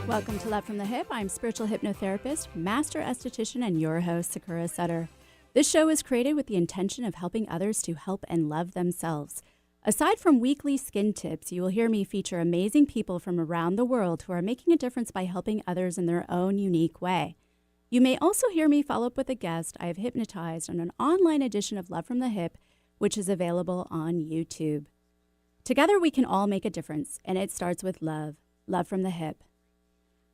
Welcome to Love from the Hip. I'm spiritual hypnotherapist, master esthetician, and your host, Sakura Sutter. This show is created with the intention of helping others to help and love themselves. Aside from weekly skin tips, you will hear me feature amazing people from around the world who are making a difference by helping others in their own unique way. You may also hear me follow up with a guest I have hypnotized on an online edition of Love from the Hip, which is available on YouTube. Together we can all make a difference, and it starts with love. Love from the Hip.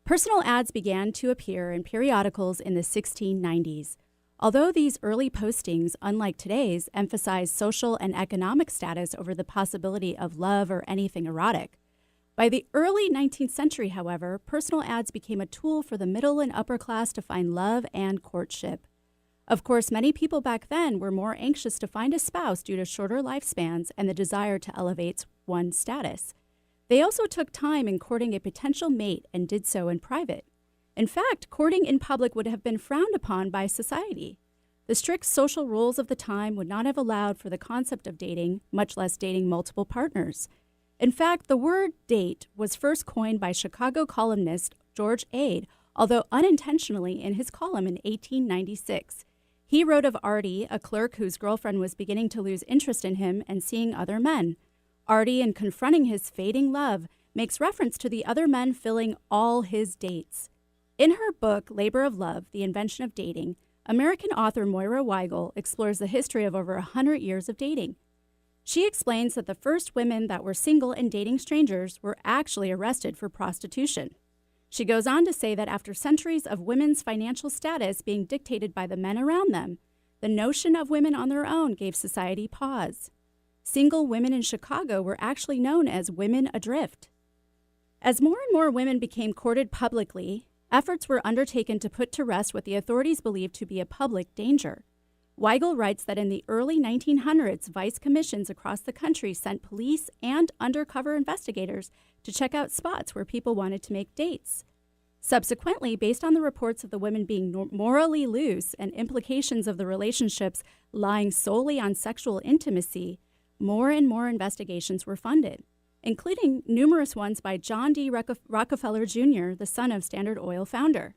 Personal ads began to appear in periodicals in the 1690s. Although these early postings, unlike today's, emphasized social and economic status over the possibility of love or anything erotic. By the early 19th century, however, personal ads became a tool for the middle and upper class to find love and courtship. Of course, many people back then were more anxious to find a spouse due to shorter lifespans and the desire to elevate one's status. They also took time in courting a potential mate and did so in private. In fact, courting in public would have been frowned upon by society. The strict social rules of the time would not have allowed for the concept of dating, much less dating multiple partners. In fact, the word date was first coined by Chicago columnist George Ade, although unintentionally in his column in 1896. He wrote of Artie, a clerk whose girlfriend was beginning to lose interest in him and seeing other men. Artie, in confronting his fading love, makes reference to the other men filling all his dates. In her book, Labor of Love, The Invention of Dating, American author Moira Weigel explores the history of over 100 years of dating. She explains that the first women that were single and dating strangers were actually arrested for prostitution. She goes on to say that after centuries of women's financial status being dictated by the men around them, the notion of women on their own gave society pause. Single women in Chicago were actually known as women adrift. As more and more women became courted publicly, efforts were undertaken to put to rest what the authorities believed to be a public danger. Weigel writes that in the early 1900s, vice commissions across the country sent police and undercover investigators to check out spots where people wanted to make dates. Subsequently, based on the reports of the women being morally loose and implications of the relationships lying solely on sexual intimacy, more and more investigations were funded, including numerous ones by John D. Rockefeller Jr., the son of Standard Oil founder.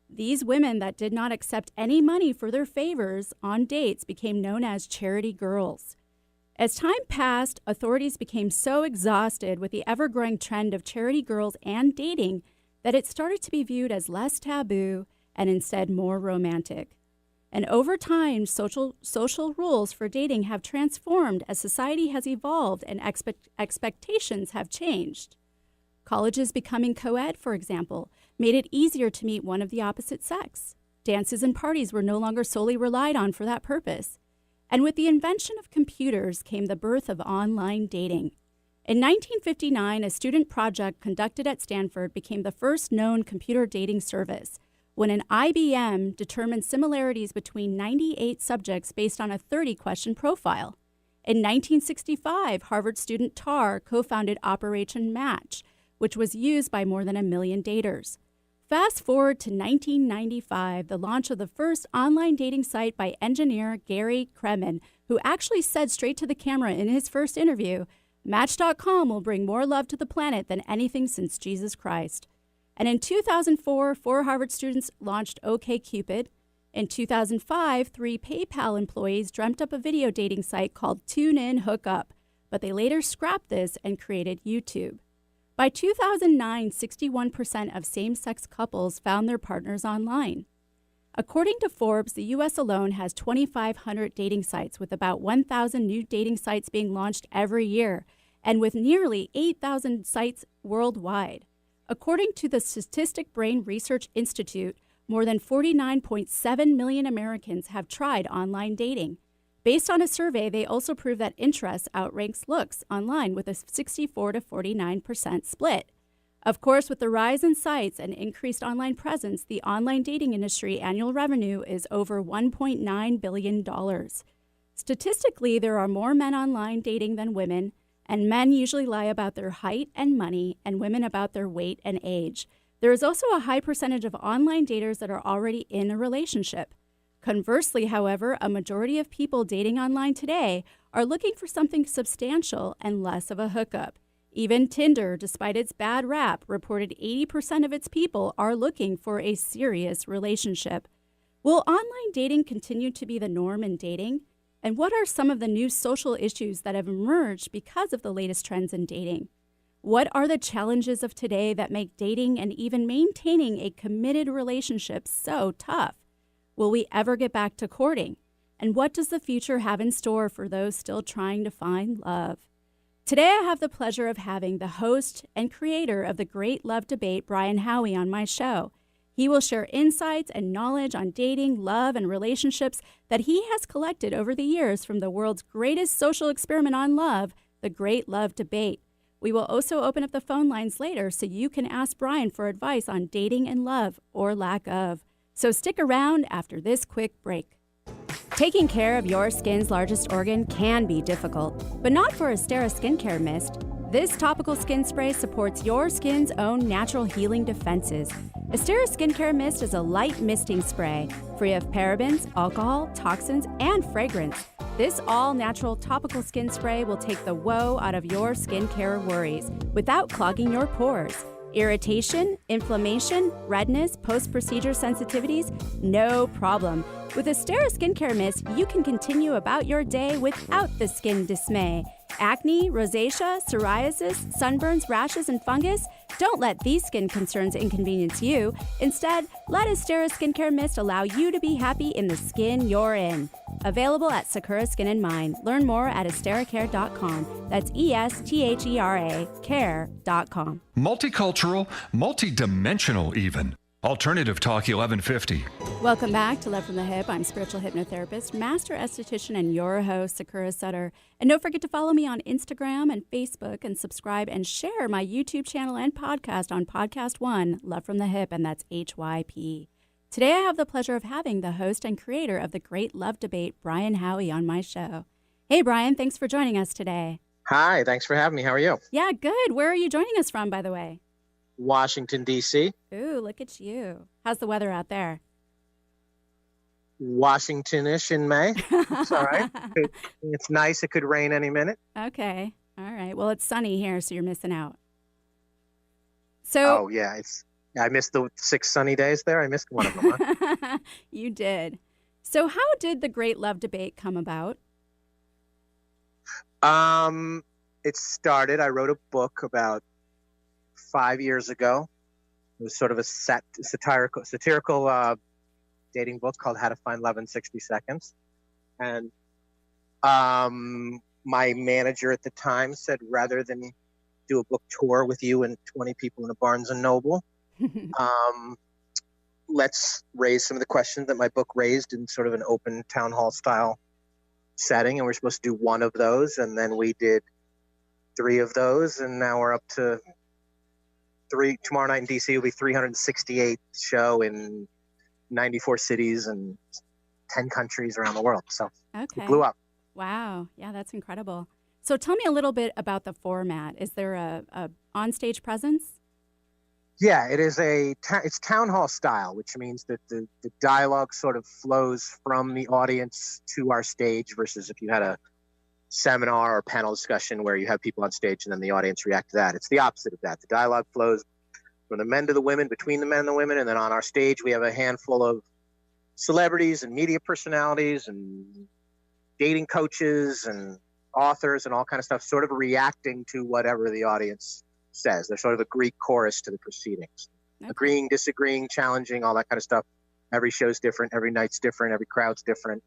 These women that did not accept any money for their favors on dates became known as charity girls. As time passed, authorities became so exhausted with the ever-growing trend of charity girls and dating that it started to be viewed as less taboo and instead more romantic. And over time, social rules for dating have transformed as society has evolved and expectations have changed. Colleges becoming co-ed, for example, made it easier to meet one of the opposite sex. Dances and parties were no longer solely relied on for that purpose. And with the invention of computers came the birth of online dating. In 1959, a student project conducted at Stanford became the first known computer dating service, when an IBM determined similarities between 98 subjects based on a 30-question profile. In 1965, Harvard student Tar co-founded Operation Match, which was used by more than 1 million daters. Fast forward to 1995, the launch of the first online dating site by engineer Gary Kremen, who actually said straight to the camera in his first interview, Match.com will bring more love to the planet than anything since Jesus Christ. And in 2004, 4 Harvard students launched OkCupid. In 2005, 3 PayPal employees dreamt up a video dating site called TuneIn Hookup, but they later scrapped this and created YouTube. By 2009, 61% of same-sex couples found their partners online. According to Forbes, the U.S. alone has 2,500 dating sites, with about 1,000 new dating sites being launched every year, and with nearly 8,000 sites worldwide. According to the Statistic Brain Research Institute, more than 49.7 million Americans have tried online dating. Based on a survey, they also prove that interest outranks looks online with a 64 to 49% split. Of course, with the rise in sites and increased online presence, the online dating industry annual revenue is over $1.9 billion. Statistically, there are more men online dating than women, and men usually lie about their height and money, and women about their weight and age. There is also a high percentage of online daters that are already in a relationship. Conversely, however, a majority of people dating online today are looking for something substantial and less of a hookup. Even Tinder, despite its bad rap, reported 80% of its people are looking for a serious relationship. Will online dating continue to be the norm in dating? And what are some of the new social issues that have emerged because of the latest trends in dating? What are the challenges of today that make dating and even maintaining a committed relationship so tough? Will we ever get back to courting? And what does the future have in store for those still trying to find love? Today, I have the pleasure of having the host and creator of the Great Love Debate, Brian Howie, on my show. He will share insights and knowledge on dating, love, and relationships that he has collected over the years from the world's greatest social experiment on love, the Great Love Debate. We will also open up the phone lines later so you can ask Brian for advice on dating and love, or lack of. So stick around after this quick break. Taking care of your skin's largest organ can be difficult, but not for Astera Skincare Mist. This topical skin spray supports your skin's own natural healing defenses. Astera Skincare Mist is a light misting spray, free of parabens, alcohol, toxins, and fragrance. This all-natural topical skin spray will take the woe out of your skincare worries without clogging your pores. Irritation, inflammation, redness, post-procedure sensitivities? No problem. With Astera Skincare Mist, you can continue about your day without the skin dismay. Acne, rosacea, psoriasis, sunburns, rashes, and fungus? Don't let these skin concerns inconvenience you. Instead, let Astera Skincare Mist allow you to be happy in the skin you're in. Available at Sakura Skin & Mind. Learn more at esteracare.com. That's ESTHERA care.com. Multicultural, multidimensional even. Alternative Talk 1150. Welcome back to Love from the Hip. I'm spiritual hypnotherapist, master esthetician, and your host, Sakura Sutter. And don't forget to follow me on Instagram and Facebook, and subscribe and share my YouTube channel and podcast on Podcast One, Love from the Hip, and that's HYP. Today, I have the pleasure of having the host and creator of the Great Love Debate, Brian Howie, on my show. Hey, Brian, thanks for joining us today. Hi, thanks for having me. How are you? Yeah, good. Where are you joining us from, by the way? Washington, D.C. Ooh, look at you. How's the weather out there? Washington-ish in May. It's all right. It's nice. It could rain any minute. Okay. All right. Well, it's sunny here, so you're missing out. So. Oh, yeah. I missed the 6 sunny days there. I missed one of them. Huh? You did. So how did the Great Love Debate come about? It started, I wrote a book about 5 years ago. It was sort of a satirical dating book called How to Find Love in 60 Seconds. And my manager at the time said, rather than do a book tour with you and 20 people in a Barnes & Noble, let's raise some of the questions that my book raised in sort of an open town hall style setting. And we're supposed to do one of those. And then we did 3 of those. And now we're up to 3. Tomorrow night in DC will be 368th show in 94 cities and 10 countries around the world. So okay. It blew up. Wow. Yeah, that's incredible. So tell me a little bit about the format. Is there a on-stage presence? Yeah, it is it's town hall style, which means that the dialogue sort of flows from the audience to our stage versus if you had a seminar or panel discussion where you have people on stage and then the audience react to that. It's the opposite of that. The dialogue flows from the men to the women, between the men and the women, and then on our stage we have a handful of celebrities and media personalities and dating coaches and authors and all kind of stuff sort of reacting to whatever the audience says. They're sort of a Greek chorus to the proceedings. Okay. Agreeing, disagreeing, challenging, all that kind of stuff. Every show's different, every night's different, every crowd's different.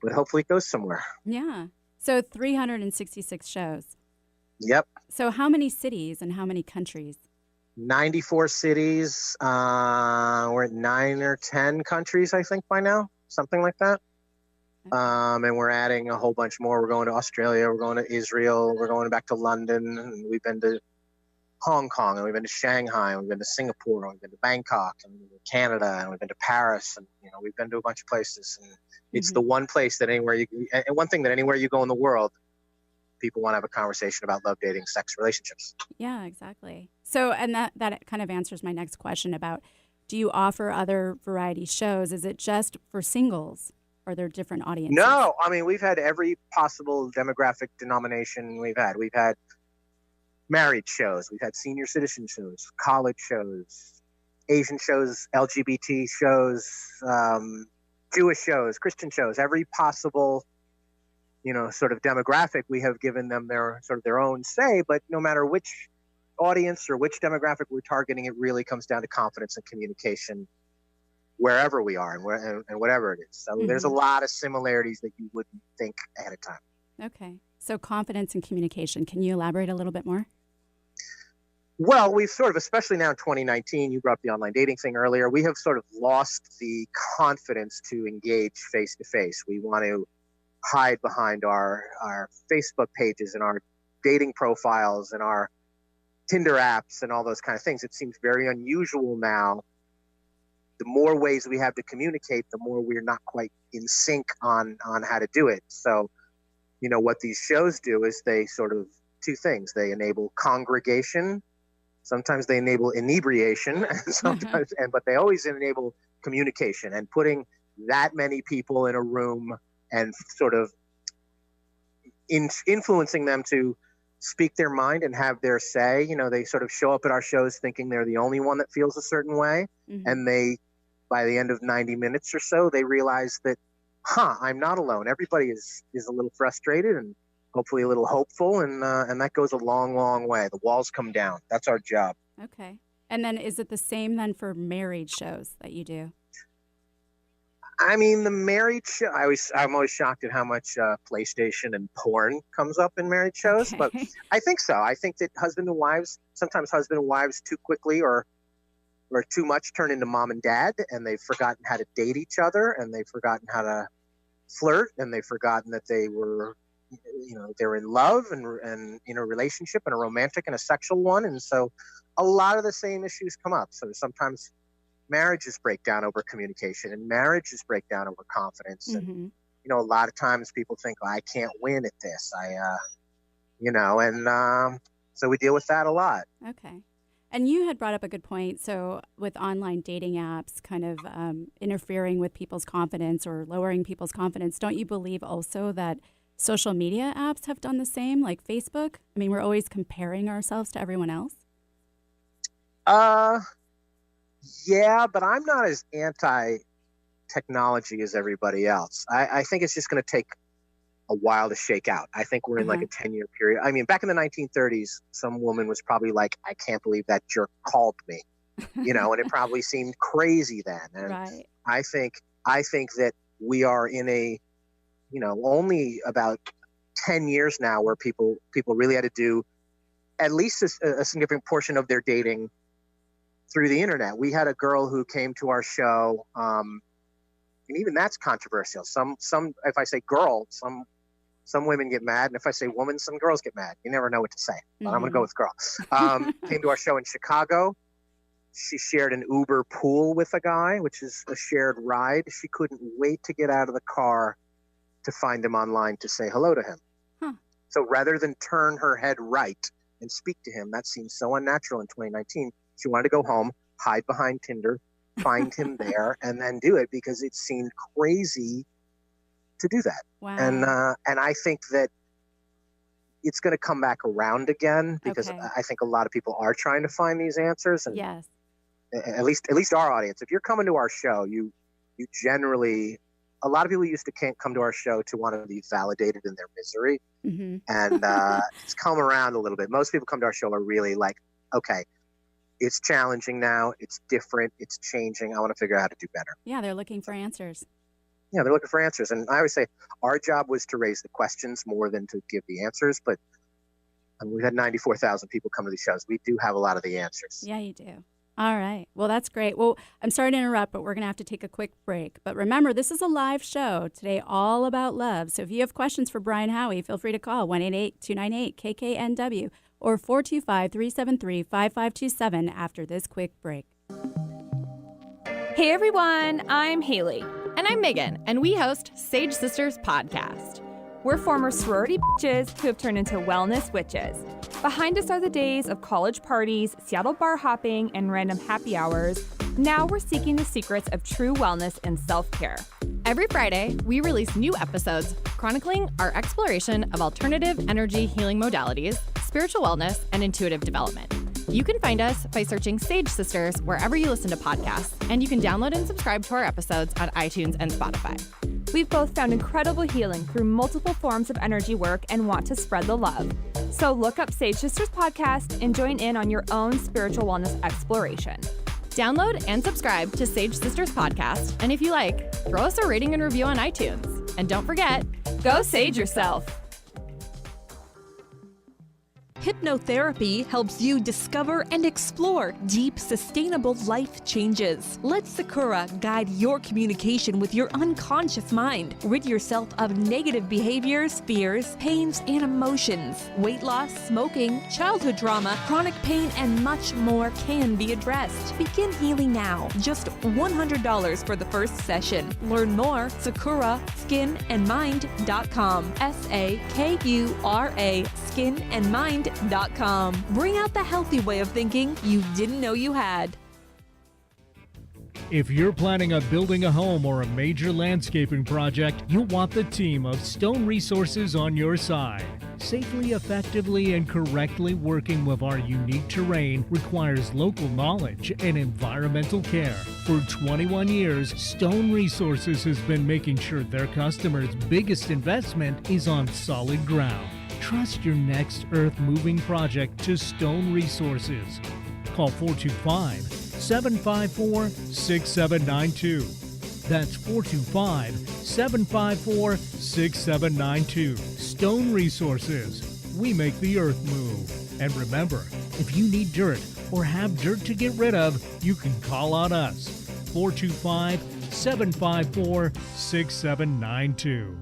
But hopefully it goes somewhere. Yeah. So 366 shows. Yep. So how many cities and how many countries? 94 cities. We're at 9 or 10 countries, I think, by now. Something like that. Okay. And we're adding a whole bunch more. We're going to Australia. We're going to Israel. We're going back to London. And we've been to Hong Kong. And we've been to Shanghai. And we've been to Singapore. And we've been to Bangkok. And we've been to Canada. And we've been to Paris. And, we've been to a bunch of places. And it's the one place that and one thing that anywhere you go in the world, people want to have a conversation about love, dating, sex, relationships. Yeah, exactly. So, and that kind of answers my next question about, do you offer other variety shows? Is it just for singles? Or are there different audiences? No, I mean, we've had every possible demographic denomination we've had. We've had married shows. We've had senior citizen shows, college shows, Asian shows, LGBT shows, Jewish shows, Christian shows, every possible, sort of demographic. We have given them their own say, but no matter which audience or which demographic we're targeting, it really comes down to confidence and communication wherever we are and whatever it is. So there's a lot of similarities that you wouldn't think ahead of time. Okay. So confidence and communication. Can you elaborate a little bit more? Well, we've sort of, especially now in 2019, you brought up the online dating thing earlier, we have sort of lost the confidence to engage face-to-face. We want to hide behind our Facebook pages and our dating profiles and our Tinder apps and all those kind of things. It seems very unusual now. The more ways we have to communicate, the more we're not quite in sync on how to do it. So, what these shows do is they sort of two things. They enable congregation. Sometimes they enable inebriation, but they always enable communication and putting that many people in a room and sort of influencing them to speak their mind and have their say. They sort of show up at our shows thinking they're the only one that feels a certain way. And they, by the end of 90 minutes or so, they realize that, I'm not alone. Everybody is a little frustrated and hopefully a little hopeful. And that goes a long, long way. The walls come down. That's our job. Okay. And then is it the same then for married shows that you do? I mean, the married show, I'm always shocked at how much PlayStation and porn comes up in married shows. Okay. But I think so. I think that sometimes husband and wives too quickly or too much turn into mom and dad, and they've forgotten how to date each other, and they've forgotten how to flirt, and they've forgotten that they were, they're in love and in a relationship, and a romantic and a sexual one. And so a lot of the same issues come up. So sometimes marriages break down over communication, and marriages break down over confidence. And, a lot of times people think, I can't win at this. So we deal with that a lot. Okay. And you had brought up a good point. So with online dating apps kind of interfering with people's confidence or lowering people's confidence, don't you believe also that social media apps have done the same, like Facebook? I mean, we're always comparing ourselves to everyone else. Yeah, but I'm not as anti-technology as everybody else. I think it's just going to take a while to shake out. I think we're in like a 10-year period. I mean, back in the 1930s, some woman was probably like, I can't believe that jerk called me, and it probably seemed crazy then. And right. I think that we are in a, only about 10 years now where people really had to do at least a significant portion of their dating through the internet. We had a girl who came to our show, and even that's controversial. Some, if I say girl, some women get mad, and if I say woman, some girls get mad. You never know what to say, but I'm going to go with girl. Came to our show in Chicago. She shared an Uber pool with a guy, which is a shared ride. She couldn't wait to get out of the car to find him online to say hello to him. So rather than turn her head right and speak to him, that seems so unnatural in 2019. She wanted to go home, hide behind Tinder, find him there, and then do it because it seemed crazy to do that. Wow. And I think that it's going to come back around again because I think a lot of people are trying to find these answers. And yes. At least our audience. If you're coming to our show, you generally, a lot of people used to can't come to our show to want to be validated in their misery. And it's come around a little bit. Most people come to our show are really like, okay, it's challenging now. It's different. It's changing. I want to figure out how to do better. Yeah, they're looking for answers. Yeah, they're looking for answers. And I always say our job was to raise the questions more than to give the answers. But we've had 94,000 people come to these shows. We do have a lot of the answers. Yeah, you do. All right. Well, that's great. Well, I'm sorry to interrupt, but we're going to have to take a quick break. But remember, this is a live show today all about love. So if you have questions for Brian Howie, feel free to call 1-888-298-KKNW or 425-373-5527 after this quick break. Hey, everyone. I'm Haley. And I'm Megan, and we host Sage Sisters Podcast. We're former sorority bitches who have turned into wellness witches. Behind us are the days of college parties, Seattle bar hopping, and random happy hours. Now we're seeking the secrets of true wellness and self-care. Every Friday, we release new episodes chronicling our exploration of alternative energy healing modalities, spiritual wellness, and intuitive development. You can find us by searching Sage Sisters wherever you listen to podcasts, and you can download and subscribe to our episodes on iTunes and Spotify. We've both found incredible healing through multiple forms of energy work and want to spread the love. So look up Sage Sisters Podcast and join in on your own spiritual wellness exploration. Download and subscribe to Sage Sisters Podcast, and if you like, throw us a rating and review on iTunes. And don't forget, go sage yourself. Hypnotherapy helps you discover and explore deep, sustainable life changes. Let Sakura guide your communication with your unconscious mind. Rid yourself of negative behaviors, fears, pains, and emotions. Weight loss, smoking, childhood trauma, chronic pain, and much more can be addressed. Begin healing now. Just $100 for the first session. Learn more, SakuraSkinandMind.com. SAKURA skinandmind.com. Bring out the healthy way of thinking you didn't know you had. If you're planning on building a home or a major landscaping project, you'll want the team of Stone Resources on your side. Safely, effectively, and correctly working with our unique terrain requires local knowledge and environmental care. For 21 years, Stone Resources has been making sure their customers' biggest investment is on solid ground. Trust your next earth-moving project to Stone Resources. Call 425-754-6792. That's 425-754-6792. Stone Resources. We make the earth move. And remember, if you need dirt or have dirt to get rid of, you can call on us. 425-754-6792.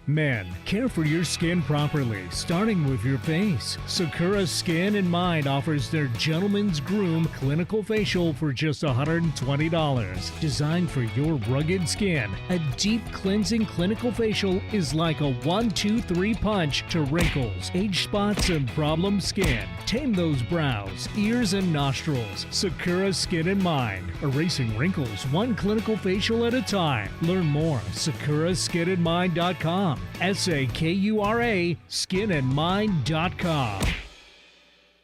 Men, care for your skin properly, starting with your face. Sakura Skin and Mind offers their Gentleman's Groom Clinical Facial for just $120. Designed for your rugged skin, a deep cleansing clinical facial is like a 1-2-3 punch to wrinkles, age spots, and problem skin. Tame those brows, ears, and nostrils. Sakura Skin and Mind, erasing wrinkles one clinical facial at a time. Learn more, SakuraSkinandMind.com. SAKURA skinandmind.com.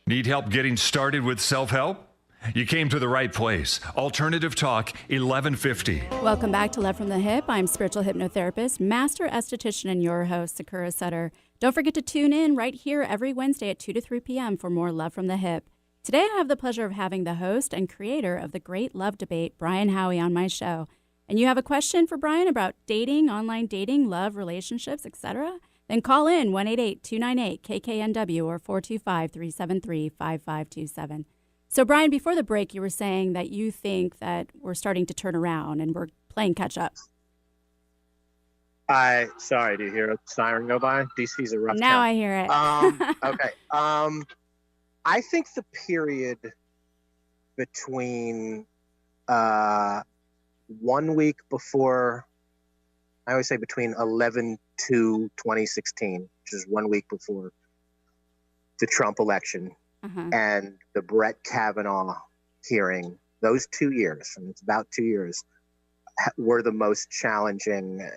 Need help getting started with self-help? You came to the right place. Alternative Talk 1150. Welcome back to Love from the Hip. I'm spiritual hypnotherapist, master esthetician, and your host, Sakura Sutter. Don't forget to tune in right here every Wednesday at 2 to 3 p.m. for more Love from the Hip. Today, I have the pleasure of having the host and creator of the Great Love Debate, Brian Howie, on my show. And you have a question for Brian about dating, online dating, love, relationships, etc.? Then call in 1-888-298-KKNW or 425-373-5527. So, Brian, before the break, you were saying that you think that we're starting to turn around and we're playing catch up. Sorry, do you hear a siren go by? DC's a rough Now town. I hear it. Okay. I think the period between 1 week before, I always say between 11/2/2016, which is 1 week before the Trump election, and the Brett Kavanaugh hearing, those 2 years, and it's about 2 years, were the most challenging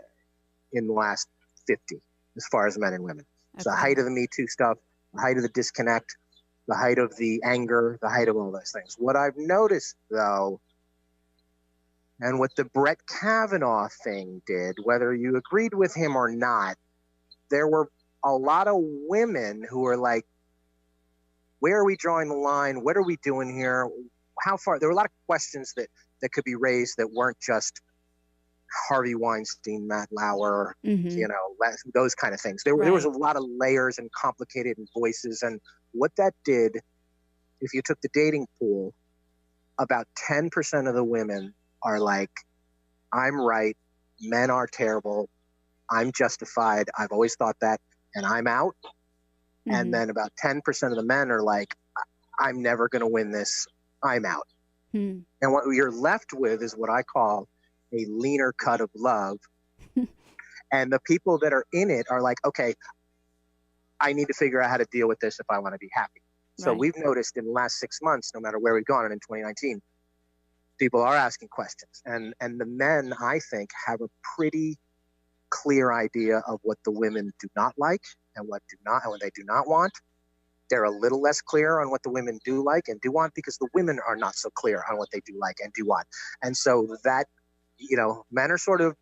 in the last 50, as far as men and women. It's the height of the Me Too stuff, the height of the disconnect, the height of the anger, the height of all those things. What I've noticed, though, and what the Brett Kavanaugh thing did, whether you agreed with him or not, there were a lot of women who were like, where are we drawing the line? What are we doing here? How far? There were a lot of questions that could be raised that weren't just Harvey Weinstein, Matt Lauer, those kind of things. There was a lot of layers and complicated voices. And what that did, if you took the dating pool, about 10% of the women are like, I'm right, men are terrible, I'm justified, I've always thought that, and I'm out. And then about 10% of the men are like, I'm never going to win this, I'm out. And what you're left with is what I call a leaner cut of love. And the people that are in it are like, okay, I need to figure out how to deal with this if I want to be happy. So we've noticed in the last 6 months, no matter where we've gone, and in 2019, people are asking questions. And the men, I think, have a pretty clear idea of what the women do not like and what they do not want. They're a little less clear on what the women do like and do want, because the women are not so clear on what they do like and do want. And so that, men are sort of,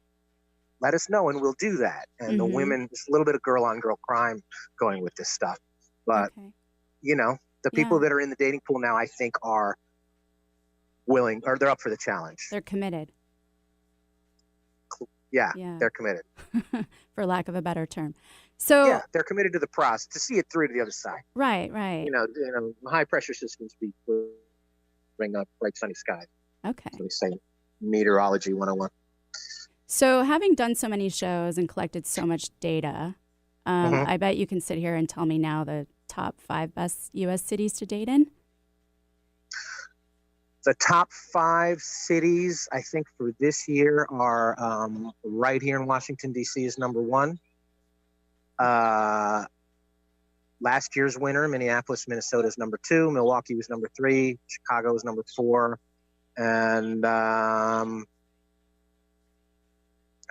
let us know and we'll do that. And the women, there's a little bit of girl on girl crime going with this stuff. But, the people that are in the dating pool now, I think, are willing, or they're up for the challenge. They're committed. Yeah. They're committed. For lack of a better term. So they're committed to the process, to see it through to the other side. Right. High pressure systems bring up bright sunny skies. Okay. So we say meteorology 101. So having done so many shows and collected so much data, I bet you can sit here and tell me now the top 5 best U.S. cities to date in. The top 5 cities, I think, for this year are right here in Washington, D.C. is number 1. Last year's winner, Minneapolis, Minnesota, is number 2. Milwaukee was number 3. Chicago was number 4. And I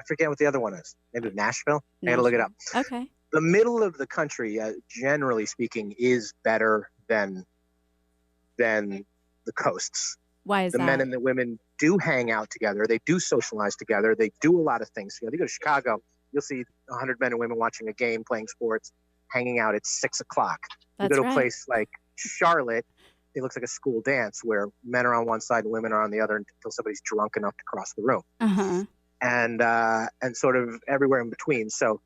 forget what the other one is. Maybe Nashville? I got to look it up. Okay. The middle of the country, generally speaking, is better than the coasts. Why is that? The men and the women do hang out together. They do socialize together. They do a lot of things. You go to Chicago, you'll see 100 men and women watching a game, playing sports, hanging out at 6 o'clock. You go to a place like Charlotte, it looks like a school dance where men are on one side and women are on the other until somebody's drunk enough to cross the room. And sort of everywhere in between. So,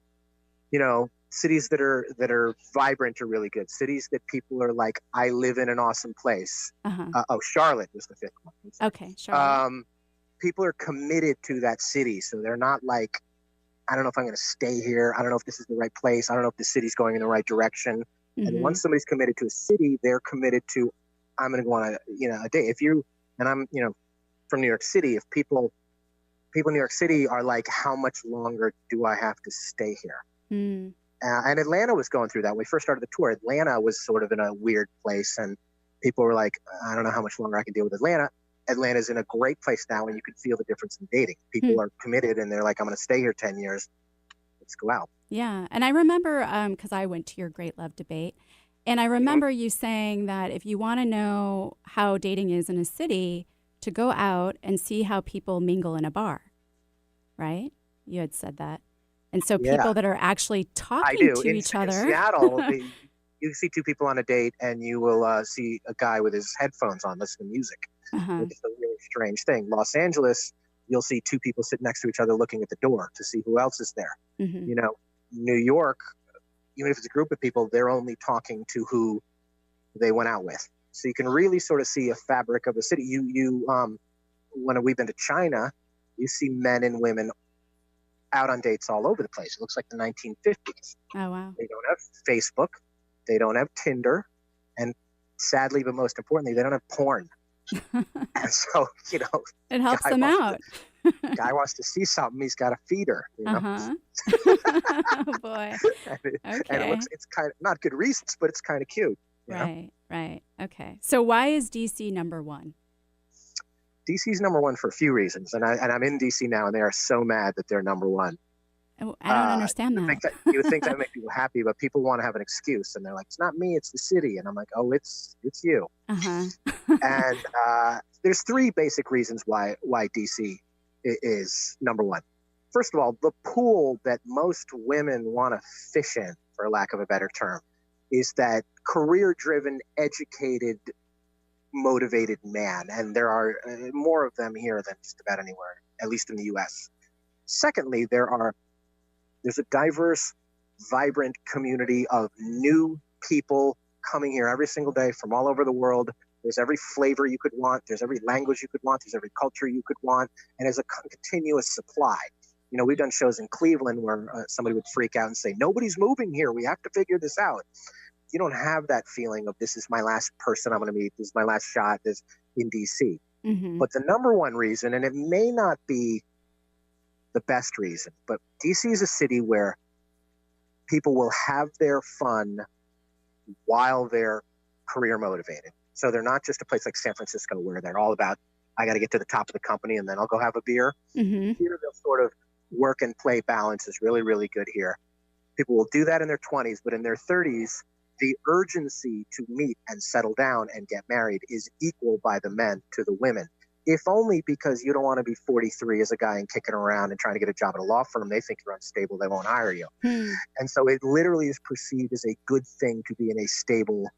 cities that are vibrant are really good. Cities that people are like, I live in an awesome place. Charlotte was the 5th one. Okay, Charlotte. People are committed to that city, so they're not like, I don't know if I'm going to stay here. I don't know if this is the right place. I don't know if the city's going in the right direction. And once somebody's committed to a city, they're committed to, I'm going to go on a day. I'm from New York City. If people in New York City are like, how much longer do I have to stay here? And Atlanta was going through that. When we first started the tour, Atlanta was sort of in a weird place. And people were like, I don't know how much longer I can deal with Atlanta. Atlanta's in a great place now, and you can feel the difference in dating. People are committed, and they're like, I'm going to stay here 10 years. Let's go out. Yeah. And I remember, because I went to your Great Love debate, and I remember you saying that if you want to know how dating is in a city, to go out and see how people mingle in a bar, right? You had said that. And so people that are actually talking to each other. In Seattle, you see 2 people on a date, and you will see a guy with his headphones on listening to music. It's a really strange thing. Los Angeles, you'll see 2 people sit next to each other looking at the door to see who else is there. New York, even if it's a group of people, they're only talking to who they went out with. So you can really sort of see a fabric of a city. When we've been to China, you see men and women out on dates all over the place. It looks like the 1950s. Oh, wow. They don't have Facebook. They don't have Tinder. And sadly, but most importantly, they don't have porn. And so, it helps them out. Guy wants to see something, he's got to feed her. Oh, boy. And it's kind of not good reasons, but it's kind of cute. Right. Okay. So why is DC number 1? DC's number 1 for a few reasons, and I'm in DC now, and they are so mad that they're number 1. Oh, I don't understand that. You would think that would make people happy, but people want to have an excuse, and they're like, "It's not me, it's the city." And I'm like, "Oh, it's you." And there's 3 basic reasons why DC is number 1. First of all, the pool that most women want to fish in, for lack of a better term, is that career-driven, educated, motivated man. And there are more of them here than just about anywhere, at least in the U.S. Secondly, there's a diverse, vibrant community of new people coming here every single day from all over the world. There's every flavor you could want. There's every language you could want. There's every culture you could want. And there's a continuous supply. We've done shows in Cleveland where somebody would freak out and say, nobody's moving here. We have to figure this out. You don't have that feeling of, this is my last person I'm going to meet. This is my last shot. This in DC. But the number 1 reason, and it may not be the best reason, but DC is a city where people will have their fun while they're career motivated. So they're not just a place like San Francisco where they're all about, I got to get to the top of the company and then I'll go have a beer. Here, they'll sort of work and play balance is really, really good here. People will do that in their 20s, but in their 30s, the urgency to meet and settle down and get married is equal by the men to the women. If only because you don't want to be 43 as a guy and kicking around and trying to get a job at a law firm. They think you're unstable. They won't hire you. And so it literally is perceived as a good thing to be in a stable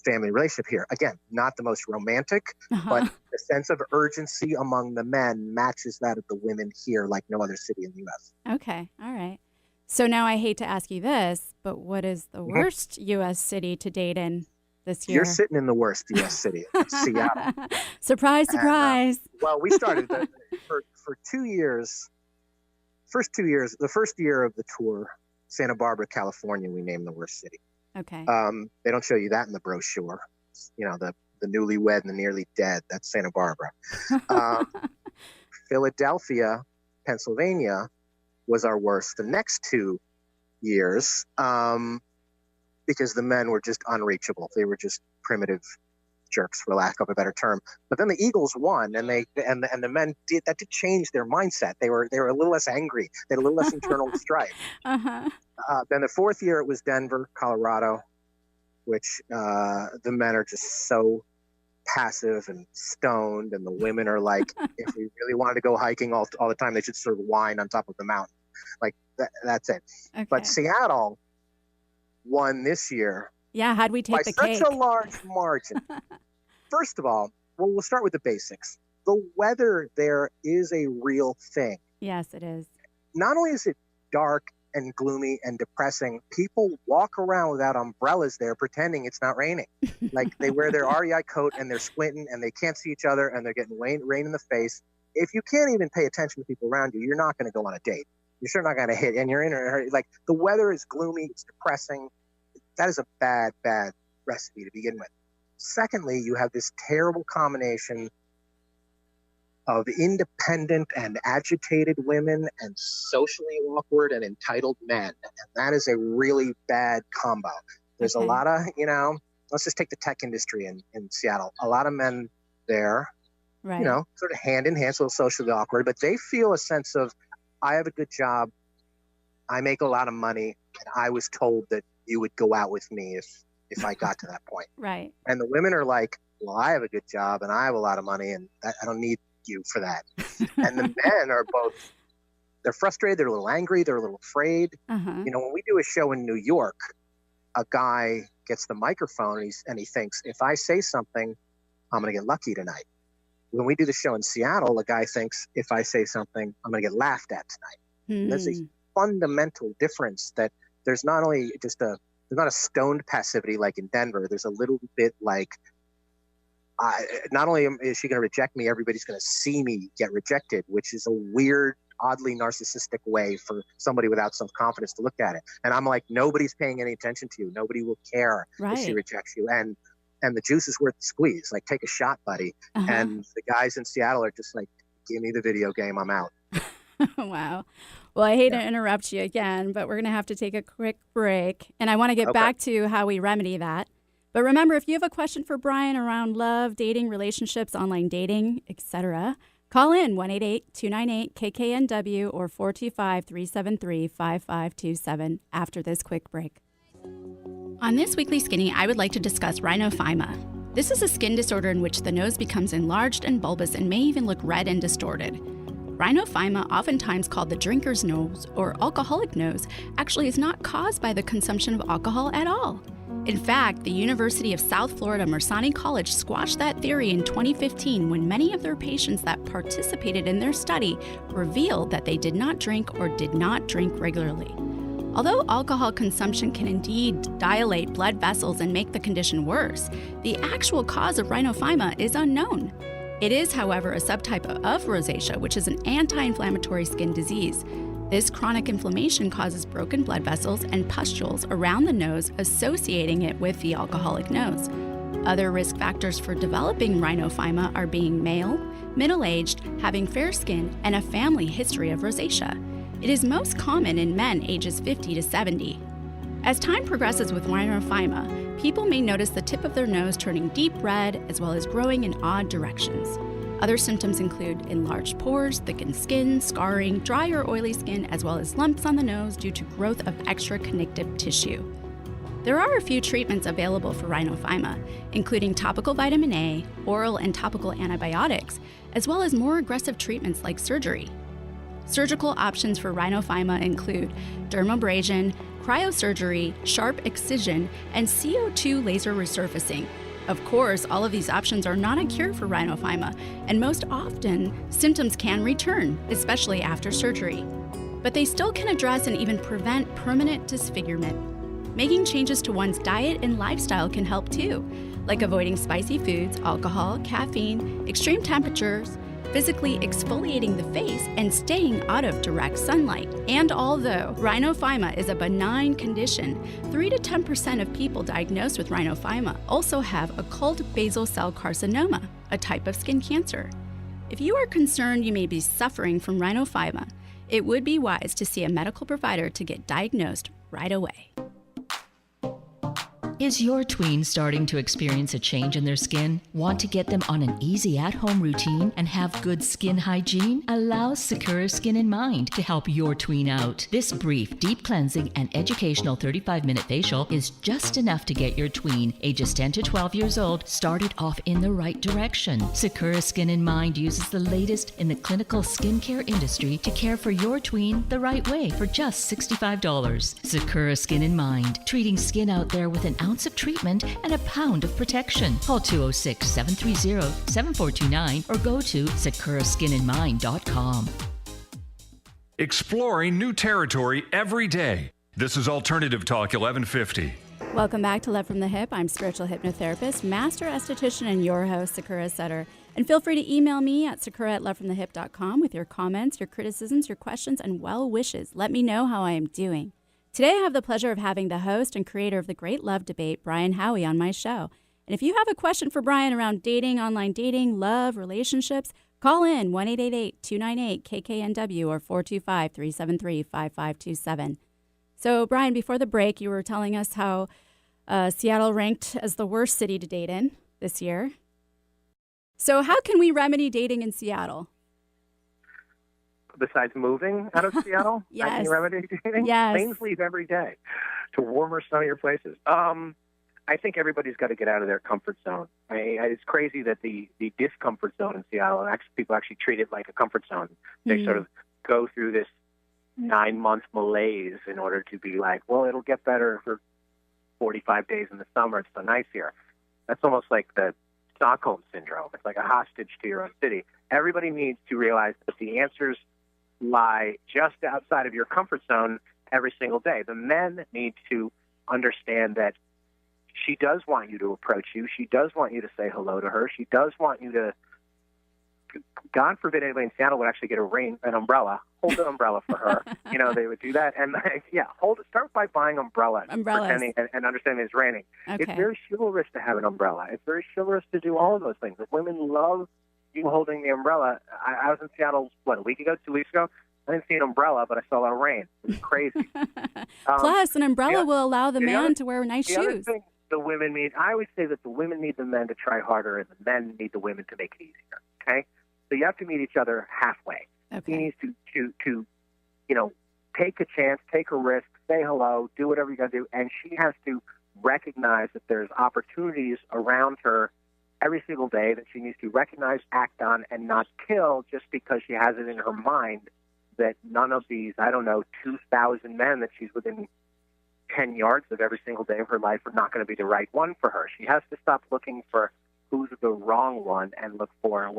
family relationship here. Again, not the most romantic, but the sense of urgency among the men matches that of the women here like no other city in the U.S. Okay. All right. So now I hate to ask you this, but what is the worst U.S. city to date in this year? You're sitting in the worst U.S. city, Seattle. Surprise, surprise. And, well, we started for 2 years. The first year of the tour, Santa Barbara, California, we named the worst city. Okay. They don't show you that in the brochure. You know, the newlywed and the nearly dead. That's Santa Barbara. Philadelphia, Pennsylvania was our worst the next 2 years because the men were just unreachable. They were just primitive jerks, for lack of a better term. But then the Eagles won, and the men did change their mindset. They were a little less angry. They had a little less internal strife. Then the fourth year it was Denver, Colorado, which the men are just so passive and stoned, and the women are like, if we really wanted to go hiking all the time, they should serve wine on top of the mountain. Like that's it. Okay. But Seattle won this year. Yeah, how'd we take the cake? By such a large margin. First of all, we'll start with the basics. The weather there is a real thing. Yes, it is. Not only is it dark and gloomy and depressing, people walk around without umbrellas there pretending it's not raining. Like they wear their REI coat and they're squinting and they can't see each other and they're getting rain in the face. If you can't even pay attention to people around you, you're not going to go on a date. You're sure not going to hit, and you're in a hurry. Like the weather is gloomy, it's depressing. That is a bad recipe to begin with. Secondly, you have this terrible combination of independent and agitated women and socially awkward and entitled men. And that is a really bad combo. There's a lot of, let's just take the tech industry in Seattle. A lot of men there, right, sort of hand in hand, so socially awkward, but they feel a sense of, I have a good job, I make a lot of money, and I was told that you would go out with me if I got to that point. Right. And the women are like, well, I have a good job and I have a lot of money and I don't need you for that. And the men are both, they're frustrated, they're a little angry, they're a little afraid. When we do a show in New York, a guy gets the microphone and he thinks, if I say something, I'm going to get lucky tonight. When we do the show in Seattle, a guy thinks, if I say something, I'm going to get laughed at tonight. There's a fundamental difference that there's not only just there's not a stoned passivity like in Denver. There's a little bit like, not only is she going to reject me, everybody's going to see me get rejected, which is a weird, oddly narcissistic way for somebody without self-confidence to look at it. And I'm like, nobody's paying any attention to you. Nobody will care if she rejects you. And the juice is worth the squeeze. Like, take a shot, buddy. And the guys in Seattle are just like, give me the video game. I'm out. Wow. Well, I hate to interrupt you again, but we're going to have to take a quick break. And I want to get back to how we remedy that. But remember, if you have a question for Brian around love, dating, relationships, online dating, etc., call in 1-888-298-KKNW or 425-373-5527 after this quick break. On this weekly Skinny, I would like to discuss rhinophyma. This is a skin disorder in which the nose becomes enlarged and bulbous and may even look red and distorted. Rhinophyma, oftentimes called the drinker's nose or alcoholic nose, actually is not caused by the consumption of alcohol at all. In fact, the University of South Florida Mersani College squashed that theory in 2015 when many of their patients that participated in their study revealed that they did not drink or did not drink regularly. Although alcohol consumption can indeed dilate blood vessels and make the condition worse, the actual cause of rhinophyma is unknown. It is, however, a subtype of rosacea, which is an anti-inflammatory skin disease. This chronic inflammation causes broken blood vessels and pustules around the nose, associating it with the alcoholic nose. Other risk factors for developing rhinophyma are being male, middle-aged, having fair skin, and a family history of rosacea. It is most common in men ages 50 to 70. As time progresses with rhinophyma, people may notice the tip of their nose turning deep red as well as growing in odd directions. Other symptoms include enlarged pores, thickened skin, scarring, dry or oily skin, as well as lumps on the nose due to growth of extra connective tissue. There are a few treatments available for rhinophyma, including topical vitamin A, oral and topical antibiotics, as well as more aggressive treatments like surgery. Surgical options for rhinophyma include dermabrasion, cryosurgery, sharp excision, and CO2 laser resurfacing. Of course, all of these options are not a cure for rhinophyma, and most often, symptoms can return, especially after surgery. But they still can address and even prevent permanent disfigurement. Making changes to one's diet and lifestyle can help too, like avoiding spicy foods, alcohol, caffeine, extreme temperatures, physically exfoliating the face, and staying out of direct sunlight. And although rhinophyma is a benign condition, 3 to 10% of people diagnosed with rhinophyma also have occult basal cell carcinoma, a type of skin cancer. If you are concerned you may be suffering from rhinophyma, it would be wise to see a medical provider to get diagnosed right away. Is your tween starting to experience a change in their skin? Want to get them on an easy at-home routine and have good skin hygiene? Allow Sakura Skin in Mind to help your tween out. This brief, deep cleansing and educational 35-minute facial is just enough to get your tween, ages 10 to 12 years old, started off in the right direction. Sakura Skin in Mind uses the latest in the clinical skincare industry to care for your tween the right way for just $65. Sakura Skin in Mind, treating skin out there with an ounce of treatment and a pound of protection. Call 206-730-7429 or go to sakuraskininmind.com. Exploring new territory every day. This is Alternative Talk 1150. Welcome back to Love from the Hip. I'm spiritual hypnotherapist, master esthetician, and your host, Sakura Sutter. And feel free to email me at sakura@lovefromthehip.com with your comments, your criticisms, your questions, and well wishes. Let me know how I am doing. Today, I have the pleasure of having the host and creator of the Great Love Debate, Brian Howie, on my show. And if you have a question for Brian around dating, online dating, love, relationships, call in 1-888-298-KKNW or 425-373-5527. So, Brian, before the break, you were telling us how Seattle ranked as the worst city to date in this year. So how can we remedy dating in Seattle? Besides moving out of Seattle? Yes. How can you remedy dating? Yes. Planes leave every day to warmer, sunnier places. I think everybody's got to get out of their comfort zone. It's crazy that the discomfort zone in Seattle, people actually treat it like a comfort zone. They sort of go through this 9-month malaise in order to be like, well, it'll get better for 45 days in the summer. It's so nice here. That's almost like the Stockholm Syndrome. It's like a hostage to your own city. Everybody needs to realize that the answers lie just outside of your comfort zone every single day. The men need to understand that she does want you to approach you. She does want you to say hello to her. She does want you to, God forbid anybody in Seattle would actually get an umbrella. Hold an umbrella for her. They would do that. And start by buying umbrellas. Pretending and understanding it's raining. Okay. It's very chivalrous to have an umbrella. It's very chivalrous to do all of those things. If women love you holding the umbrella. I was in Seattle, a week ago, 2 weeks ago? I didn't see an umbrella, but I saw a lot of rain. It was crazy. Plus, an umbrella will allow the man to wear nice shoes. The other thing the women need, I always say that the women need the men to try harder and the men need the women to make it easier, okay? So you have to meet each other halfway. Okay. He needs to take a chance, take a risk, say hello, do whatever you got to do, and she has to recognize that there's opportunities around her every single day that she needs to recognize, act on, and not kill just because she has it in her mind that none of these, 2,000 men that she's within 10 yards of every single day of her life are not going to be the right one for her. She has to stop looking for who's the wrong one and look for,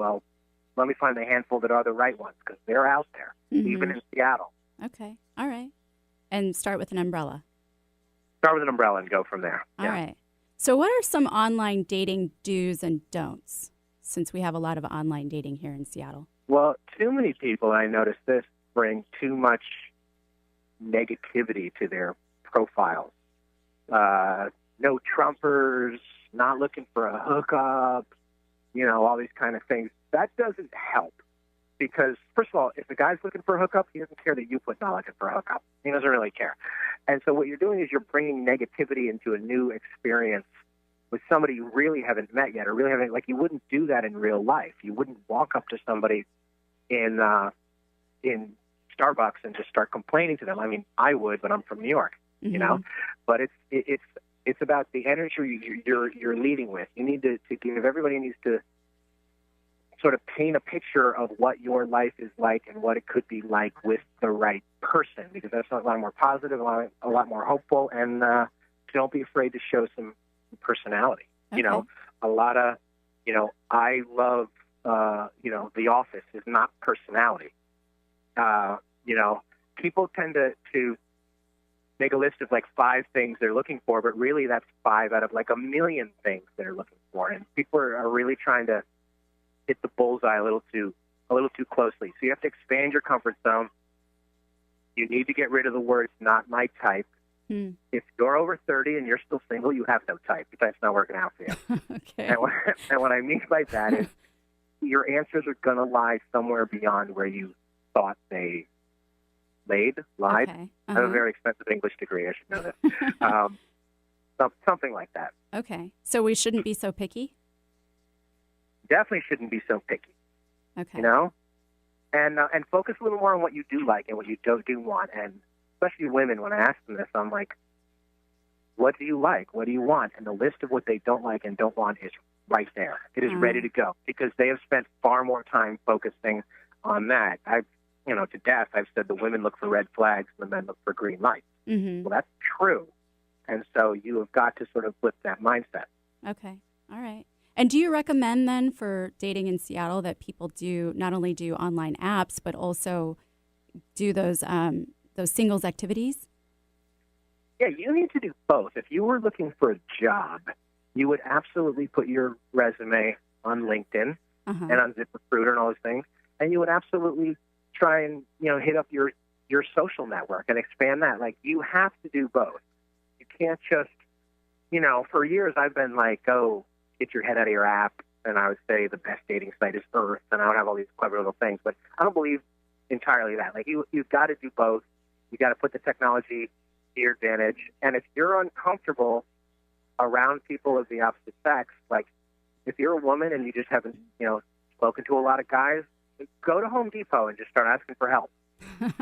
let me find the handful that are the right ones because they're out there, even in Seattle. Okay. All right. And start with an umbrella. Start with an umbrella and go from there. All right. So what are some online dating do's and don'ts, since we have a lot of online dating here in Seattle? Well, too many people, I noticed this, bring too much negativity to their profiles. No Trumpers, not looking for a hookup, all these kind of things. That doesn't help because, first of all, if the guy's looking for a hookup, he doesn't care that you put not looking for a hookup. He doesn't really care. And so what you're doing is you're bringing negativity into a new experience with somebody you really haven't met yet, or really haven't, like, you wouldn't do that in real life. You wouldn't walk up to somebody in Starbucks and just start complaining to them. I mean, I would, but I'm from New York, you know. But it's about the energy you're leading with. You need to give, everybody needs to sort of paint a picture of what your life is like and what it could be like with the right person, because that's a lot more positive, a lot more hopeful, and don't be afraid to show some personality. Okay. You know, a lot of, you know, I love, you know, The Office is not personality. You know, people tend to make a list of like 5 things they're looking for, but really that's 5 out of like a million things they're looking for. And people are really trying to hit the bullseye a little too closely. So you have to expand your comfort zone. You need to get rid of the words "not my type." If you're over 30 and you're still single, you have no type. That's not working out for you. Okay. And what I mean by that is your answers are going to lie somewhere beyond where you thought they lied. Okay. I have a very expensive English degree. I should know this. Something like that. Okay. So we shouldn't be so picky? Definitely shouldn't be so picky. Okay. You know? And focus a little more on what you do like and what you don't do want. And especially women, when I ask them this, I'm like, what do you like? What do you want? And the list of what they don't like and don't want is right there. It is ready to go, because they have spent far more time focusing on that. You know, to death, I've said the women look for red flags and the men look for green lights. Well, that's true. And so you have got to sort of flip that mindset. Okay. All right. And do you recommend then for dating in Seattle that people do not only do online apps, but also do those singles activities? Yeah, you need to do both. If you were looking for a job, you would absolutely put your resume on LinkedIn and on ZipRecruiter and all those things, and you would absolutely try and, you know, hit up your social network and expand that. Like, you have to do both. You can't just, you know, for years I've been like, oh, get your head out of your app, and I would say the best dating site is Earth, and I would have all these clever little things, but I don't believe entirely that. Like, you've got to do both. You got to put the technology to your advantage, and if you're uncomfortable around people of the opposite sex, like if you're a woman and you just haven't, you know, spoken to a lot of guys, go to Home Depot and just start asking for help.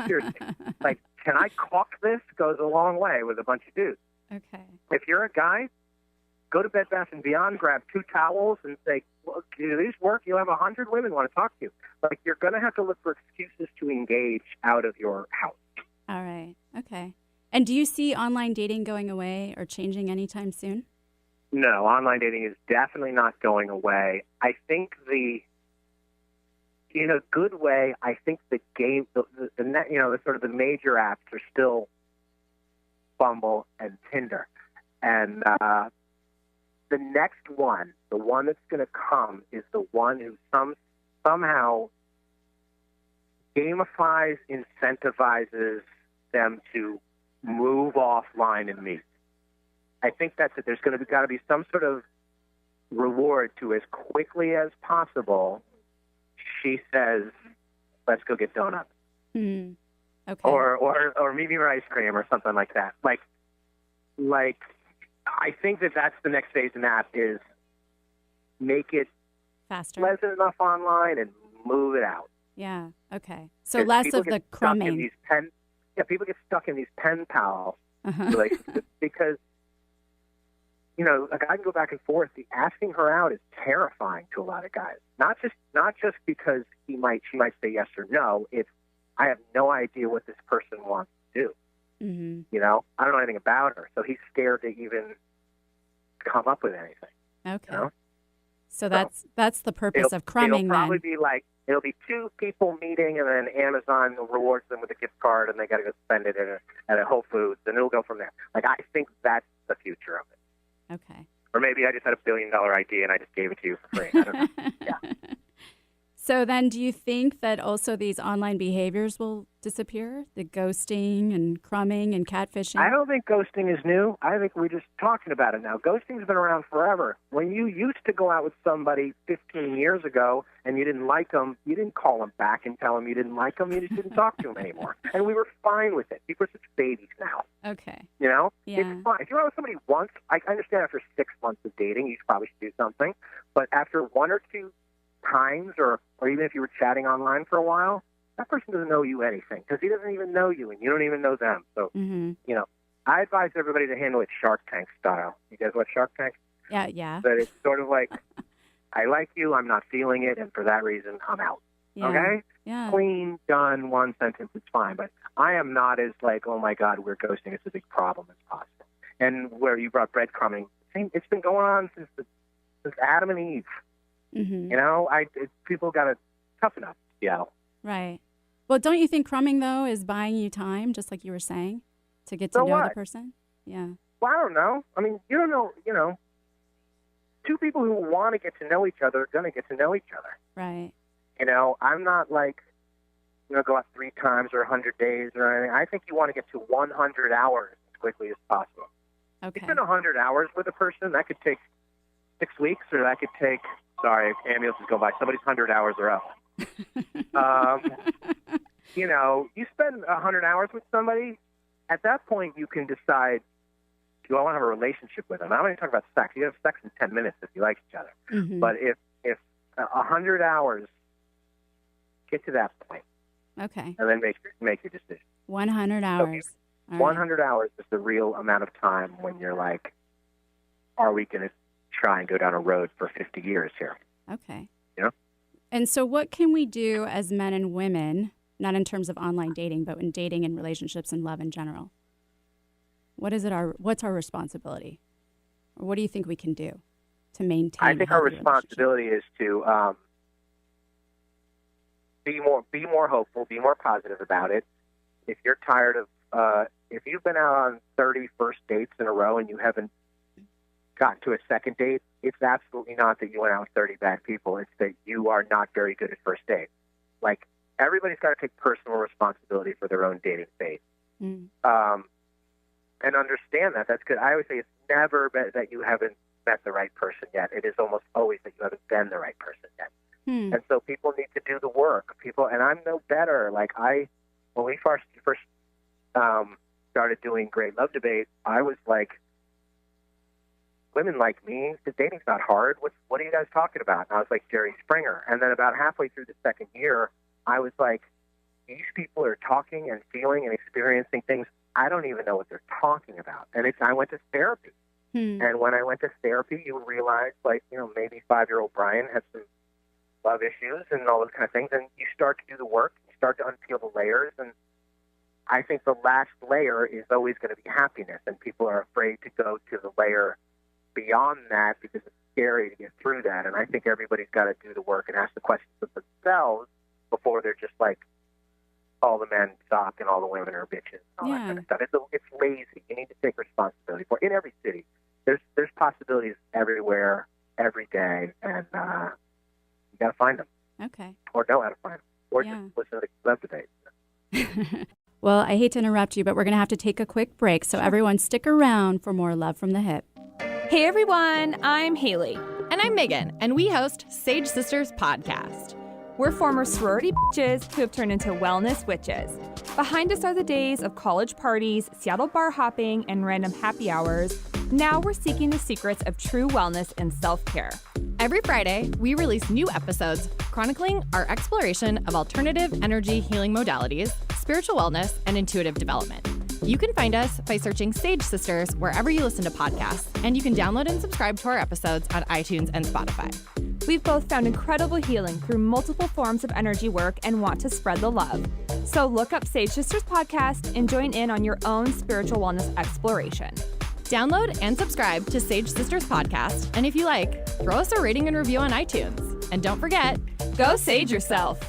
Seriously. Like, can I caulk this? Goes a long way with a bunch of dudes. Okay. If you're a guy, go to Bed Bath & Beyond, grab 2 towels, and say, well, do these work? You'll have 100 women want to talk to you. Like, you're going to have to look for excuses to engage out of your house. All right. Okay. And do you see online dating going away or changing anytime soon? No, online dating is definitely not going away. I think in a good way, I think the game, the you know, the sort of the major apps are still Bumble and Tinder. And the next one, the one that's going to come, is the one who somehow gamifies, incentivizes them to move offline and meet. I think that's it. There's got to be some sort of reward to, as quickly as possible, she says, let's go get donuts. Okay. Or meet me for ice cream or something like that. Like I think that's the next phase in that, is make it faster, pleasant enough online and move it out. Yeah. Okay. So less of the crumbing. People get stuck in these pen pal relationships because, you know, a guy can go back and forth. The asking her out is terrifying to a lot of guys. Not just because she might say yes or no. It's, I have no idea what this person wants to do. You know, I don't know anything about her, so he's scared to even come up with anything. Okay. You know? So that's the purpose of crumbing. It'll probably be like, it'll be 2 people meeting, and then Amazon rewards them with a gift card, and they got to go spend it at a Whole Foods, and it'll go from there. Like, I think that's the future of it. Okay. Or maybe I just had $1 billion idea and I just gave it to you for free. I don't know. Yeah. So then do you think that also these online behaviors will disappear? The ghosting and crumbing and catfishing? I don't think ghosting is new. I think we're just talking about it now. Ghosting's been around forever. When you used to go out with somebody 15 years ago and you didn't like them, you didn't call them back and tell them you didn't like them. You just didn't talk to them anymore. And we were fine with it. People are such babies now. Okay. You know? Yeah. It's fine. If you're out with somebody once, I understand after 6 months of dating, you probably should do something. But after 1 or 2 times, or even if you were chatting online for a while, that person doesn't know you anything because he doesn't even know you and you don't even know them. So, you know, I advise everybody to handle it Shark Tank style. You guys watch Shark Tank? Yeah. That it's sort of like, I like you, I'm not feeling it, and for that reason, I'm out. Yeah. Okay? Yeah. Clean, done, one sentence, it's fine. But I am not as like, oh my God, we're ghosting, it's a big problem as possible. And where you brought breadcrumbing, it's been going on since Adam and Eve. You know, people got to toughen up, Seattle. Right. Well, don't you think crumbing, though, is buying you time, just like you were saying, to get to know the person? Yeah. Well, I don't know. I mean, you don't know, you know, 2 people who want to get to know each other are going to get to know each other. Right. You know, I'm not like, you know, go out 3 times or 100 days or anything. I think you want to get to 100 hours as quickly as possible. Okay. You spend 100 hours with a person, that could take 6 weeks, or that could take, sorry, ambulances go by, somebody's 100 hours are up. You know, you spend 100 hours with somebody, at that point you can decide, do I want to have a relationship with them? I'm not even talking about sex. You have sex in 10 minutes if you like each other. But if 100 hours, get to that point. Okay. And then make your decision. 100 hours. So 100 hours is the real amount of time when you're like, are we going to try and go down a road for 50 years here? Okay. You know? And so what can we do as men and women, not in terms of online dating, but in dating and relationships and love in general? What's our responsibility? Or what do you think we can do to maintain I think our responsibility is to be more hopeful, be more positive about it. If you're tired of, if you've been out on 30 first dates in a row and you haven't gotten to a second date, it's absolutely not that you went out with 30 bad people. It's that you are not very good at first date. Like, everybody's got to take personal responsibility for their own dating phase. And understand that. That's good. I always say it's never that you haven't met the right person yet. It is almost always that you haven't been the right person yet. And so people need to do the work. And I'm no better. Like, when we first started doing Great Love Debate, I was like, women like me, the dating's not hard. What are you guys talking about? And I was like, Jerry Springer. And then about halfway through the second year, I was like, these people are talking and feeling and experiencing things I don't even know what they're talking about. And I went to therapy. And when I went to therapy, you realize, like, you know, maybe 5-year-old Brian had some love issues and all those kind of things. And you start to do the work. You start to unpeel the layers. And I think the last layer is always going to be happiness. And people are afraid to go to the layer beyond that because it's scary to get through that. And I think everybody's got to do the work and ask the questions of themselves before they're just like, all the men suck and all the women are bitches and all that kind of stuff. It's lazy. You need to take responsibility for it. In every city, there's possibilities everywhere, every day, and you got to find them. Okay. Or know how to find them. Or just listen to the Love Debate. Well, I hate to interrupt you, but we're going to have to take a quick break, so everyone stick around for more Love from the Hip. Hey everyone, I'm Haley. And I'm Megan, and we host Sage Sisters Podcast. We're former sorority bitches who have turned into wellness witches. Behind us are the days of college parties, Seattle bar hopping, and random happy hours. Now we're seeking the secrets of true wellness and self-care. Every Friday, we release new episodes chronicling our exploration of alternative energy healing modalities, spiritual wellness, and intuitive development. You can find us by searching Sage Sisters wherever you listen to podcasts, and you can download and subscribe to our episodes on iTunes and Spotify. We've both found incredible healing through multiple forms of energy work and want to spread the love. So look up Sage Sisters Podcast and join in on your own spiritual wellness exploration. Download and subscribe to Sage Sisters Podcast, and if you like, throw us a rating and review on iTunes. And don't forget, go sage yourself.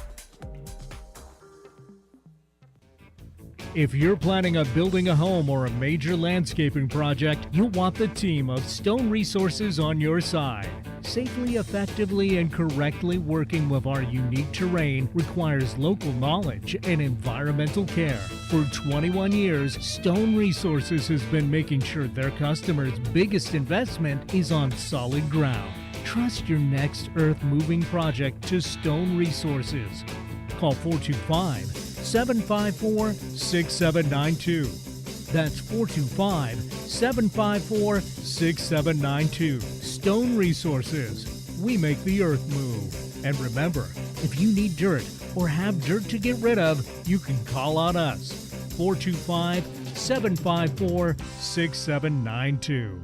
If you're planning on building a home or a major landscaping project, you'll want the team of Stone Resources on your side. Safely, effectively, and correctly working with our unique terrain requires local knowledge and environmental care. For 21 years, Stone Resources has been making sure their customers' biggest investment is on solid ground. Trust your next earth-moving project to Stone Resources. Call 425-754-6792. That's 425-754-6792. Stone Resources. We make the earth move. And remember, if you need dirt or have dirt to get rid of, you can call on us. 425-754-6792.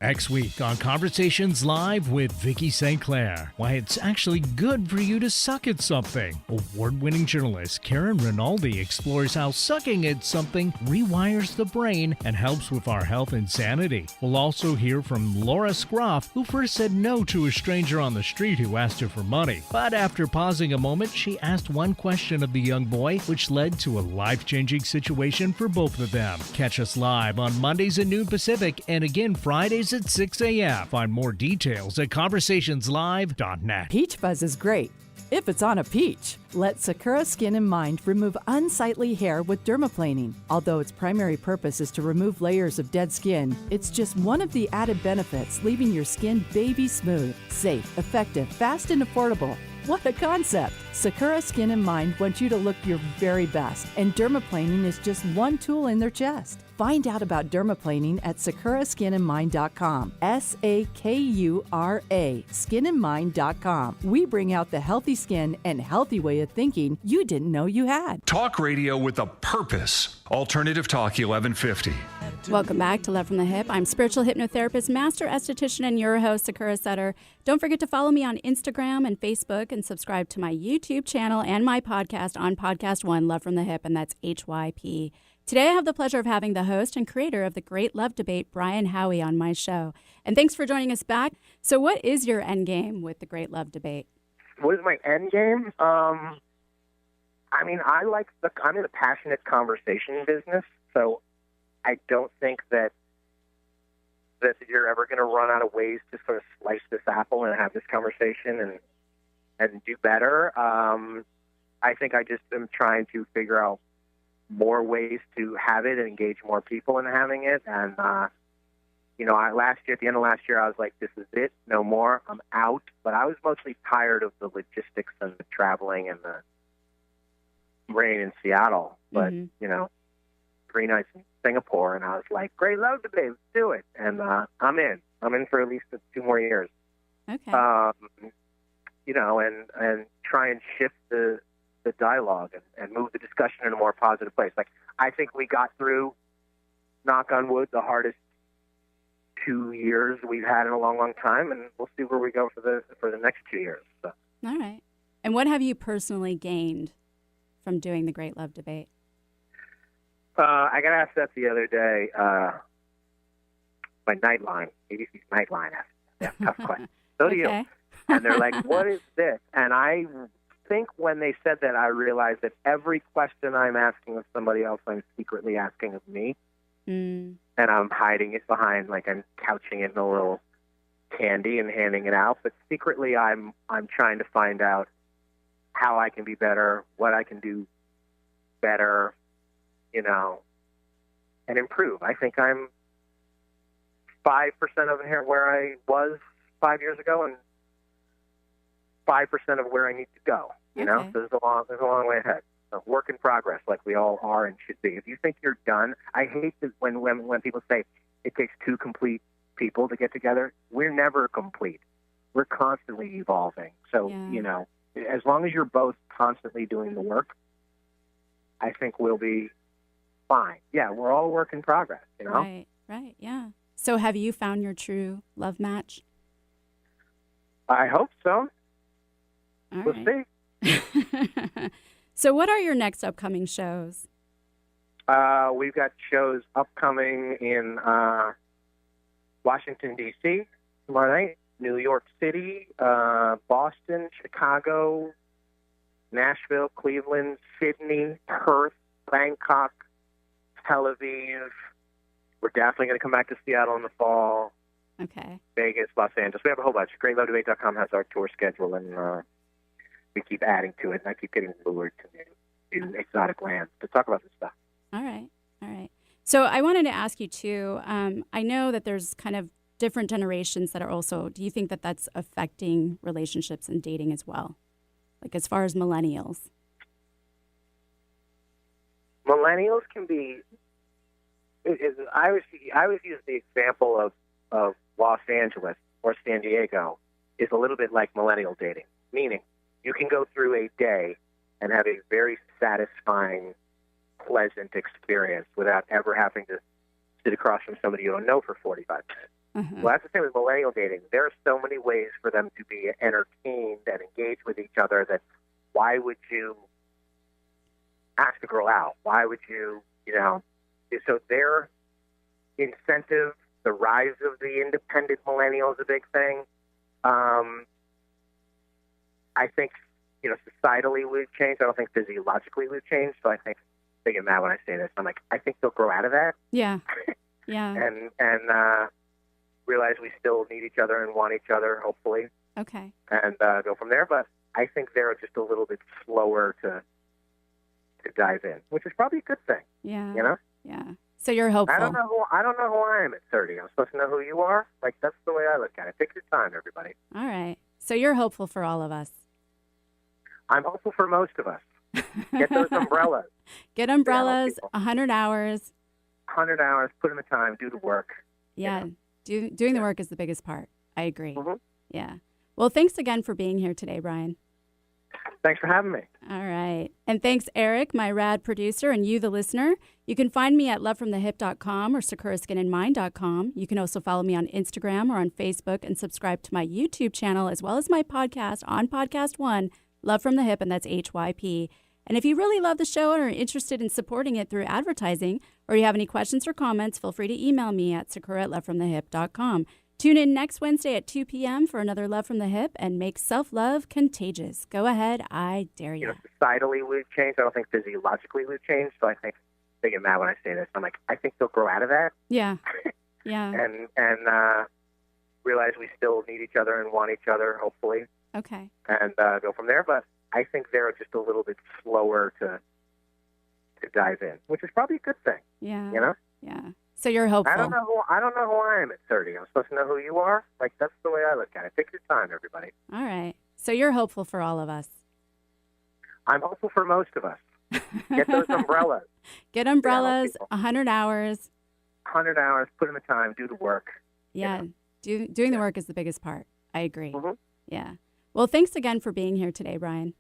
Next week on Conversations Live with Vicki St. Clair, why it's actually good for you to suck at something. Award-winning journalist Karen Rinaldi explores how sucking at something rewires the brain and helps with our health and sanity. We'll also hear from Laura Scroff, who first said no to a stranger on the street who asked her for money. But after pausing a moment, she asked one question of the young boy, which led to a life-changing situation for both of them. Catch us live on Mondays at noon Pacific and again Fridays at 6 a.m. Find more details at conversationslive.net. Peach fuzz is great if it's on a peach. Let Sakura Skin and Mind remove unsightly hair with dermaplaning. Although its primary purpose is to remove layers of dead skin, it's just one of the added benefits, leaving your skin baby smooth, safe, effective, fast, and affordable. What a concept! Sakura Skin and Mind wants you to look your very best, and dermaplaning is just one tool in their chest. Find out about dermaplaning at sakuraskinandmind.com. SAKURA, skinandmind.com. We bring out the healthy skin and healthy way of thinking you didn't know you had. Talk radio with a purpose. Alternative Talk 1150. Welcome back to Love from the Hip. I'm spiritual hypnotherapist, master esthetician, and your host, Sakura Sutter. Don't forget to follow me on Instagram and Facebook and subscribe to my YouTube channel and my podcast on Podcast One, Love from the Hip, and that's HYP. Today, I have the pleasure of having the host and creator of the Great Love Debate, Brian Howie, on my show. And thanks for joining us back. So what is your end game with the Great Love Debate? What is my end game? I'm in a passionate conversation business, so I don't think that you're ever going to run out of ways to sort of slice this apple and have this conversation and do better. I think I just am trying to figure out more ways to have it and engage more people in having it. And, at the end of last year, I was like, this is it, no more, I'm out. But I was mostly tired of the logistics and the traveling and the rain in Seattle. But, 3 nights in Singapore, and I was like, Great Love Debate, let's do it. And I'm in for at least 2 more years. Okay. And try and shift the dialogue and move the discussion in a more positive place. Like, I think we got through, knock on wood, the hardest 2 years we've had in a long, long time, and we'll see where we go for the next 2 years. So. All right. And what have you personally gained from doing the Great Love Debate? I got asked that the other day. My Nightline, ABC's Nightline asked that tough question. So do you. And they're like, what is this? And I think when they said that, I realized that every question I'm asking of somebody else, I'm secretly asking of me. And I'm hiding it behind, like I'm couching it in a little candy and handing it out. But secretly, I'm trying to find out how I can be better, what I can do better, and improve. I think I'm 5% of where I was 5 years ago, and 5% of where I need to go. So there's a long way ahead. So work in progress, like we all are and should be. If you think you're done, I hate that when people say it takes 2 complete people to get together. We're never complete. We're constantly evolving. So as long as you're both constantly doing the work, I think we'll be fine. Yeah, we're all a work in progress. Right, yeah. So have you found your true love match? I hope so. We'll see. So what are your next upcoming shows? We've got shows upcoming in Washington, D.C. tomorrow night, New York City, Boston, Chicago, Nashville, Cleveland, Sydney, Perth, Bangkok, Tel Aviv. We're definitely going to come back to Seattle in the fall. Okay. Vegas, Los Angeles. We have a whole bunch. GreenLoveDebate.com has our tour schedule, and we keep adding to it. And I keep getting lured to new exotic lands to talk about this stuff. All right. So I wanted to ask you, too, I know that there's kind of different generations that are also, do you think that that's affecting relationships and dating as well? Like as far as millennials? Millennials can be, I always use the example of Los Angeles or San Diego is a little bit like millennial dating, meaning you can go through a day and have a very satisfying, pleasant experience without ever having to sit across from somebody you don't know for 45 minutes. Well, that's the same with millennial dating. There are so many ways for them to be entertained and engage with each other that why would you ask a girl out? Why would you, so their incentive, the rise of the independent millennial is a big thing. I think, societally we've changed. I don't think physiologically we've changed. So I think, they get mad when I say this. I'm like, I think they'll grow out of that. Yeah. and realize we still need each other and want each other, hopefully. Okay. And go from there. But I think they're just a little bit slower to dive in, which is probably a good thing. Yeah. Yeah. So So you're hopeful. I don't know who I am at 30. I'm supposed to know who you are. Like, that's the way I look at it. Take your time, everybody. All right. So you're hopeful for all of us. I'm hopeful for most of us. Get those umbrellas. Get umbrellas, 100 hours. 100 hours, put in the time, do the work. Yeah. Doing the work is the biggest part. I agree. Mm-hmm. Yeah. Well, thanks again for being here today, Brian. Thanks for having me. All right. And thanks, Eric, my rad producer, and you, the listener. You can find me at lovefromthehip.com or sakuraskinandmind.com. You can also follow me on Instagram or on Facebook and subscribe to my YouTube channel as well as my podcast on Podcast One, Love from the Hip, and that's HYP. And if you really love the show and are interested in supporting it through advertising, or you have any questions or comments, feel free to email me at sakura@lovefromthehip.com. Tune in next Wednesday at 2 p.m. for another Love from the Hip and make self-love contagious. Go ahead. I dare you. Societally we've changed. I don't think physiologically we've changed. So I think they get mad when I say this. I'm like, I think they'll grow out of that. Yeah. Yeah. and realize we still need each other and want each other, hopefully. Okay. And go from there. But I think they're just a little bit slower to dive in, which is probably a good thing. Yeah. Yeah. So you're hopeful. I don't know who I am at 30. I'm supposed to know who you are. Like, that's the way I look at it. Take your time, everybody. All right. So you're hopeful for all of us. I'm hopeful for most of us. Get those umbrellas. Get umbrellas, 100 hours. 100 hours, put in the time, do the work. Yeah. Doing the work is the biggest part. I agree. Mm-hmm. Yeah. Well, thanks again for being here today, Brian.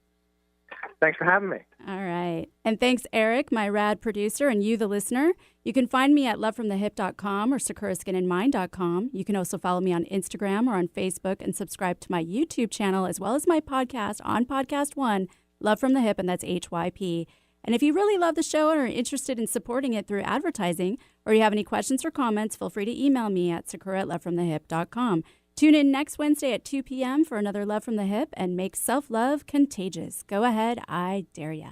Thanks for having me. All right. And thanks, Eric, my rad producer, and you, the listener. You can find me at lovefromthehip.com or sakuraskinandmind.com. You can also follow me on Instagram or on Facebook and subscribe to my YouTube channel as well as my podcast on Podcast One, Love from the Hip, and that's HYP. And if you really love the show and are interested in supporting it through advertising, or you have any questions or comments, feel free to email me at sakura@lovefromthehip.com. Tune in next Wednesday at 2 p.m. for another Love from the Hip and make self-love contagious. Go ahead. I dare ya.